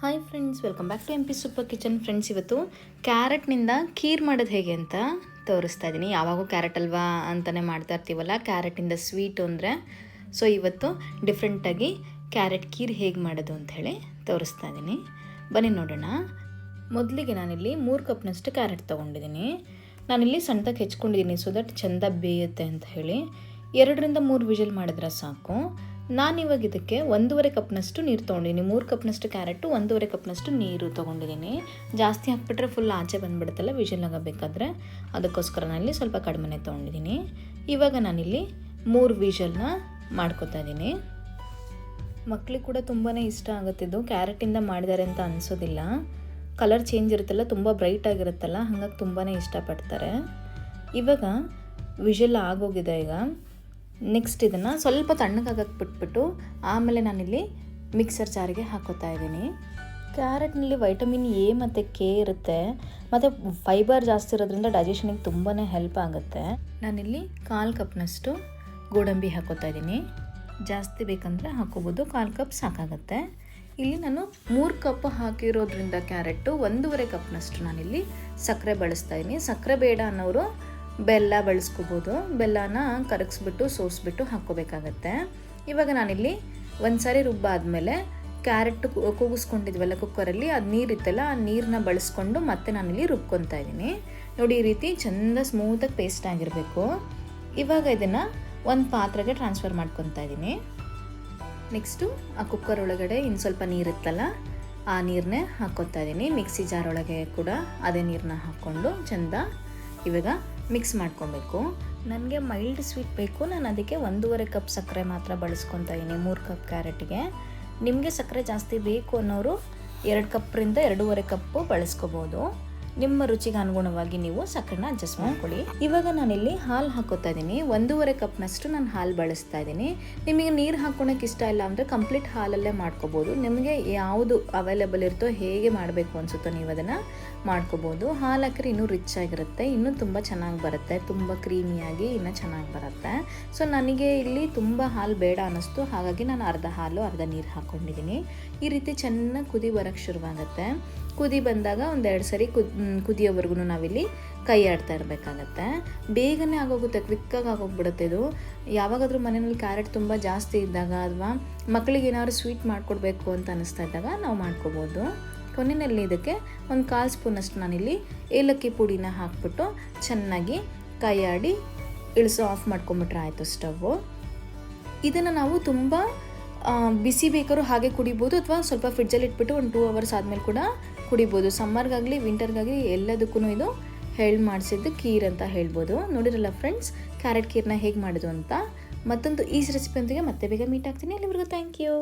Hi friends, welcome back to M P super kitchen. Friends, ಇವತ್ತು ಕ್ಯಾರೆಟ್ನಿಂದ ಖೀರ್ ಮಾಡೋದು ಹೇಗೆ ಅಂತ ತೋರಿಸ್ತಾ ಇದ್ದೀನಿ. ಯಾವಾಗೂ ಕ್ಯಾರೆಟ್ ಅಲ್ವಾ ಅಂತಲೇ ಮಾಡ್ತಾ ಇರ್ತೀವಲ್ಲ, ಕ್ಯಾರೆಟಿಂದ ಸ್ವೀಟು ಅಂದರೆ. ಸೊ ಇವತ್ತು ಡಿಫ್ರೆಂಟಾಗಿ ಕ್ಯಾರೆಟ್ ಖೀರ್ ಹೇಗೆ ಮಾಡೋದು ಅಂಥೇಳಿ ತೋರಿಸ್ತಾ ಇದ್ದೀನಿ. ಬನ್ನಿ ನೋಡೋಣ. ಮೊದಲಿಗೆ ನಾನಿಲ್ಲಿ 3 ಕಪ್ನಷ್ಟು ಕ್ಯಾರೆಟ್ ತೊಗೊಂಡಿದ್ದೀನಿ. ನಾನಿಲ್ಲಿ ಸಣ್ಣದಾಗಿ ಹೆಚ್ಕೊಂಡಿದ್ದೀನಿ, ಸೊ ದಟ್ ಚೆಂದ ಬೇಯುತ್ತೆ ಅಂತ ಹೇಳಿ. 2ರಿಂದ 3 ವಿಷಲ್ ಮಾಡಿದ್ರೆ ಸಾಕು. ನಾನಿವಾಗ ಇದಕ್ಕೆ 1.5 ಕಪ್ನಷ್ಟು ನೀರು ತೊಗೊಂಡಿದ್ದೀನಿ. 3 ಕಪ್ನಷ್ಟು ಕ್ಯಾರೆಟು, 1.5 ಕಪ್ನಷ್ಟು ನೀರು ತೊಗೊಂಡಿದ್ದೀನಿ. ಜಾಸ್ತಿ ಹಾಕ್ಬಿಟ್ರೆ ಫುಲ್ ಆಚೆ ಬಂದುಬಿಡುತ್ತಲ್ಲ ವಿಷಲ್ ಆಗಬೇಕಾದ್ರೆ, ಅದಕ್ಕೋಸ್ಕರ ನಾನಿಲ್ಲಿ ಸ್ವಲ್ಪ ಕಡಿಮೆನೇ ತೊಗೊಂಡಿದ್ದೀನಿ. ಇವಾಗ ನಾನಿಲ್ಲಿ 3 ವಿಷಲ್ನ ಮಾಡ್ಕೊತಾ ಇದ್ದೀನಿ. ಮಕ್ಕಳಿಗೆ ಕೂಡ ತುಂಬಾ ಇಷ್ಟ ಆಗುತ್ತಿದ್ದು. ಕ್ಯಾರೆಟಿಂದ ಮಾಡಿದ್ದಾರೆ ಅಂತ ಅನಿಸೋದಿಲ್ಲ. ಕಲರ್ ಚೇಂಜ್ ಇರುತ್ತಲ್ಲ, ತುಂಬ ಬ್ರೈಟ್ ಆಗಿರುತ್ತಲ್ಲ, ಹಾಗಾಗಿ ತುಂಬಾ ಇಷ್ಟಪಡ್ತಾರೆ. ಇವಾಗ ವಿಷಲ್ ಆಗೋಗಿದೆ. ಈಗ ನೆಕ್ಸ್ಟ್ ಇದನ್ನು ಸ್ವಲ್ಪ ತಣ್ಣಗಾಗಕ್ಕೆ ಬಿಟ್ಬಿಟ್ಟು ಆಮೇಲೆ ನಾನಿಲ್ಲಿ ಮಿಕ್ಸರ್ ಜಾರಿಗೆ ಹಾಕೋತಾ ಇದ್ದೀನಿ. ಕ್ಯಾರೆಟ್ನಲ್ಲಿ ವೈಟಮಿನ್ ಎ ಮತ್ತು ಕೆ ಇರುತ್ತೆ, ಮತ್ತು ಫೈಬರ್ ಜಾಸ್ತಿ ಇರೋದ್ರಿಂದ ಡೈಜೆಷನಿಗೆ ತುಂಬಾ ಹೆಲ್ಪ್ ಆಗುತ್ತೆ. ನಾನಿಲ್ಲಿ 1/4 ಕಪ್ನಷ್ಟು ಗೋಡಂಬಿ ಹಾಕೋತಾ ಇದ್ದೀನಿ. ಜಾಸ್ತಿ ಬೇಕಂದರೆ ಹಾಕೋಬೋದು, 1/4 ಕಪ್ ಸಾಕಾಗುತ್ತೆ. ಇಲ್ಲಿ ನಾನು 3 ಕಪ್ ಹಾಕಿರೋದ್ರಿಂದ ಕ್ಯಾರೆಟು 1.5 ಕಪ್ನಷ್ಟು ನಾನಿಲ್ಲಿ ಸಕ್ಕರೆ ಬಳಸ್ತಾ ಇದ್ದೀನಿ. ಸಕ್ಕರೆ ಬೇಡ ಅನ್ನೋರು ಬೆಲ್ಲ ಬಳಸ್ಕೋಬೋದು. ಬೆಲ್ಲನ ಕರಗಿಸ್ಬಿಟ್ಟು ಸೋಸಿಬಿಟ್ಟು ಹಾಕ್ಕೋಬೇಕಾಗತ್ತೆ. ಇವಾಗ ನಾನಿಲ್ಲಿ ಒಂದು ಸಾರಿ ರುಬ್ಬಾದಮೇಲೆ ಕ್ಯಾರೆಟ್ ಕೂಗಿಸ್ಕೊಂಡಿದ್ವಲ್ಲ ಕುಕ್ಕರಲ್ಲಿ, ಅದು ನೀರಿತ್ತಲ್ಲ, ಆ ನೀರನ್ನ ಬಳಸ್ಕೊಂಡು ಮತ್ತೆ ನಾನಿಲ್ಲಿ ರುಬ್ಕೊತಾ ಇದ್ದೀನಿ. ನೋಡಿ, ಈ ರೀತಿ ಚೆಂದ ಸ್ಮೂತಾಗಿ ಪೇಸ್ಟ್ ಆಗಿರಬೇಕು. ಇವಾಗ ಇದನ್ನು ಒಂದು ಪಾತ್ರೆಗೆ ಟ್ರಾನ್ಸ್ಫರ್ ಮಾಡ್ಕೊತಾ ಇದ್ದೀನಿ. ನೆಕ್ಸ್ಟು ಆ ಕುಕ್ಕರ್ ಒಳಗಡೆ ಇನ್ನು ಸ್ವಲ್ಪ ನೀರಿತ್ತಲ್ಲ, ಆ ನೀರನ್ನೇ ಹಾಕ್ಕೊತಾ ಇದ್ದೀನಿ. ಮಿಕ್ಸಿ ಜಾರ್ ಒಳಗೆ ಕೂಡ ಅದೇ ನೀರನ್ನ ಹಾಕ್ಕೊಂಡು ಚೆಂದ ಇವಾಗ ಮಿಕ್ಸ್ ಮಾಡ್ಕೊಬೇಕು. ನನಗೆ ಮೈಲ್ಡ್ ಸ್ವೀಟ್ ಬೇಕು, ನಾನು ಅದಕ್ಕೆ 1.5 ಕಪ್ ಸಕ್ಕರೆ ಮಾತ್ರ ಬಳಸ್ಕೊತಾ ಇದ್ದೀನಿ 3 ಕಪ್ ಕ್ಯಾರೆಟ್ಗೆ. ನಿಮಗೆ ಸಕ್ಕರೆ ಜಾಸ್ತಿ ಬೇಕು ಅನ್ನೋರು 2 ಕಪ್ರಿಂದ 2.5 ಕಪ್ಪು ಬಳಸ್ಕೋಬೋದು. ನಿಮ್ಮ ರುಚಿಗೆ ಅನುಗುಣವಾಗಿ ನೀವು ಸಕ್ಕರೆನ ಅಡ್ಜಸ್ಟ್ ಮಾಡ್ಕೊಳ್ಳಿ. ಇವಾಗ ನಾನಿಲ್ಲಿ ಹಾಲು ಹಾಕೋತಾ ಇದ್ದೀನಿ. 1.5 ಕಪ್ನಷ್ಟು ನಾನು ಹಾಲು ಬಳಸ್ತಾ ಇದ್ದೀನಿ. ನಿಮಗೆ ನೀರು ಹಾಕ್ಕೊಳಕ್ಕೆ ಇಷ್ಟ ಇಲ್ಲ ಅಂದರೆ ಕಂಪ್ಲೀಟ್ ಹಾಲಲ್ಲೇ ಮಾಡ್ಕೋಬೋದು. ನಿಮಗೆ ಯಾವುದು ಅವೈಲೇಬಲ್ ಇರುತ್ತೋ, ಹೇಗೆ ಮಾಡಬೇಕು ಅನಿಸುತ್ತೋ ನೀವು ಅದನ್ನು ಮಾಡ್ಕೋಬೋದು. ಹಾಲು ಹಾಕಿದ್ರೆ ಇನ್ನೂ ರಿಚ್ ಆಗಿರುತ್ತೆ, ಇನ್ನೂ ತುಂಬ ಚೆನ್ನಾಗಿ ಬರುತ್ತೆ, ತುಂಬ ಕ್ರೀಮಿಯಾಗಿ ಇನ್ನೂ ಚೆನ್ನಾಗಿ ಬರುತ್ತೆ. ಸೊ ನನಗೆ ಇಲ್ಲಿ ತುಂಬ ಹಾಲು ಬೇಡ ಅನ್ನಿಸ್ತು, ಹಾಗಾಗಿ ನಾನು ಅರ್ಧ ಹಾಲು ಅರ್ಧ ನೀರು ಹಾಕ್ಕೊಂಡಿದ್ದೀನಿ. ಈ ರೀತಿ ಚೆನ್ನಾಗಿ ಕುದಿ ಬರೋಕ್ಕೆ ಶುರುವಾಗುತ್ತೆ. ಕುದಿ ಬಂದಾಗ 1-2 ಸರಿ ಕುದಿಯೋವರೆಗೂ ನಾವಿಲ್ಲಿ ಕೈ ಆಡ್ತಾ ಇರಬೇಕಾಗತ್ತೆ. ಬೇಗನೆ ಆಗೋಗುತ್ತೆ, ಕ್ವಿಕ್ಕಾಗಿ ಆಗೋಗ್ಬಿಡುತ್ತೆ ಇದು. ಯಾವಾಗಾದರೂ ಮನೆಯಲ್ಲಿ ಕ್ಯಾರೆಟ್ ತುಂಬ ಜಾಸ್ತಿ ಇದ್ದಾಗ ಅಥವಾ ಮಕ್ಕಳಿಗೆ ಏನಾದ್ರು ಸ್ವೀಟ್ ಮಾಡಿಕೊಡ್ಬೇಕು ಅಂತ ಅನ್ನಿಸ್ತಾ ಇದ್ದಾಗ ನಾವು ಮಾಡ್ಕೋಬೋದು. ಕೊನೆಯಲ್ಲಿ ಇದಕ್ಕೆ 1/4 ಸ್ಪೂನಷ್ಟು ನಾನಿಲ್ಲಿ ಏಲಕ್ಕಿ ಪುಡಿನ ಹಾಕ್ಬಿಟ್ಟು ಚೆನ್ನಾಗಿ ಕೈ ಆಡಿ ಇಳಿಸೋ ಆಫ್ ಮಾಡ್ಕೊಂಬಿಟ್ರೆ ಆಯಿತು ಸ್ಟವ್ವು. ಇದನ್ನು ನಾವು ತುಂಬ ಬಿಸಿ ಬೇಕಾದ್ರೂ ಹಾಗೆ ಕುಡಿಬೋದು, ಅಥವಾ ಸ್ವಲ್ಪ ಫ್ರಿಡ್ಜಲ್ಲಿ ಇಟ್ಬಿಟ್ಟು 1-2 ಅವರ್ಸ್ ಆದಮೇಲೆ ಕೂಡ ಕುಡಿಬೋದು. ಸಮ್ಮರ್ಗಾಗಲಿ ವಿಂಟರ್ಗಾಗಲಿ ಎಲ್ಲದಕ್ಕೂ ಇದು ಹೇಳಿ ಮಾಡಿಸಿದ್ದು ಖೀರ್ ಅಂತ ಹೇಳ್ಬೋದು. ನೋಡಿರಲ್ಲ ಫ್ರೆಂಡ್ಸ್, ಕ್ಯಾರೆಟ್ ಖೀರ್ನ ಹೇಗೆ ಮಾಡೋದು ಅಂತ. ಮತ್ತೊಂದು ಈಸಿ ರೆಸಿಪಿಯೊಂದಿಗೆ ಮತ್ತೆ ಬೇಗ ಮೀಟ್ ಆಗ್ತೀನಿ. ಅಲ್ಲಿವರೆಗೂ ಥ್ಯಾಂಕ್ ಯು.